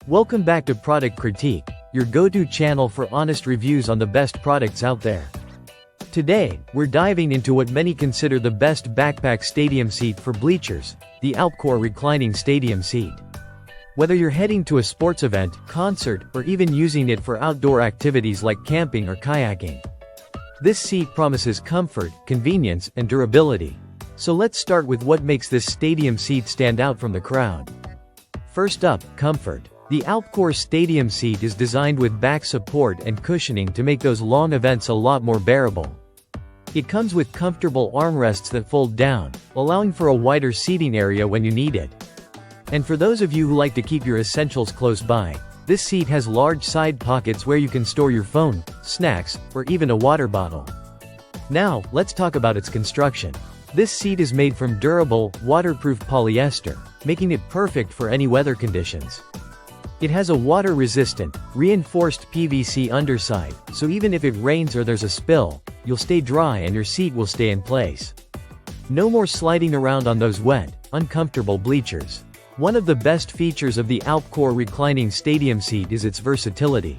Welcome back to Product Critique, your go-to channel for honest reviews on the best products out there. Today, we're diving into what many consider the best backpack stadium seat for Bleachers, the Alpcour Reclining Stadium Seat. Whether you're heading to a sports event, concert, or even using it for outdoor activities like camping or kayaking, this seat promises comfort, convenience, and durability. So let's start with what makes this stadium seat stand out from the crowd. First up, comfort. The Alpcour Stadium Seat is designed with back support and cushioning to make those long events a lot more bearable. It comes with comfortable armrests that fold down, allowing for a wider seating area when you need it. And for those of you who like to keep your essentials close by, this seat has large side pockets where you can store your phone, snacks, or even a water bottle. Now, let's talk about its construction. This seat is made from durable, waterproof polyester, making it perfect for any weather conditions. It has a water-resistant, reinforced PVC underside, so even if it rains or there's a spill, you'll stay dry and your seat will stay in place. No more sliding around on those wet, uncomfortable bleachers. One of the best features of the Alpcour Reclining Stadium Seat is its versatility.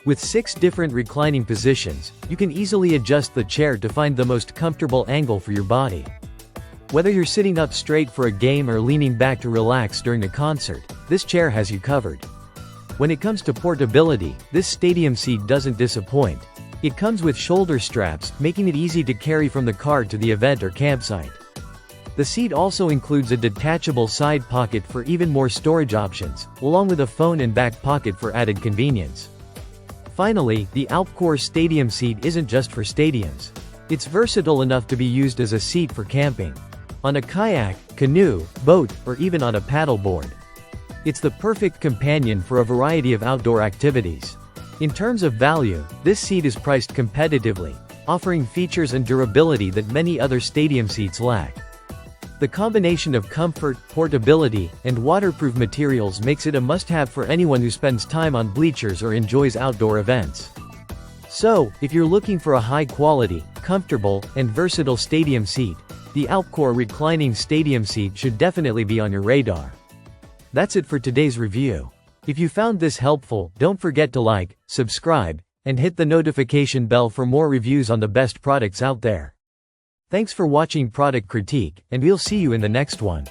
With 6 different reclining positions, you can easily adjust the chair to find the most comfortable angle for your body. Whether you're sitting up straight for a game or leaning back to relax during a concert, this chair has you covered. When it comes to portability, this stadium seat doesn't disappoint. It comes with shoulder straps, making it easy to carry from the car to the event or campsite. The seat also includes a detachable side pocket for even more storage options, along with a phone and back pocket for added convenience. Finally, the Alpcour Stadium Seat isn't just for stadiums. It's versatile enough to be used as a seat for camping, on a kayak, canoe, boat, or even on a paddleboard. It's the perfect companion for a variety of outdoor activities. In terms of value, this seat is priced competitively, offering features and durability that many other stadium seats lack. The combination of comfort, portability, and waterproof materials makes it a must-have for anyone who spends time on bleachers or enjoys outdoor events. So, if you're looking for a high-quality, comfortable, and versatile stadium seat, the Alpcour Reclining Stadium Seat should definitely be on your radar. That's it for today's review. If you found this helpful, don't forget to like, subscribe, and hit the notification bell for more reviews on the best products out there. Thanks for watching Product Critique, and we'll see you in the next one.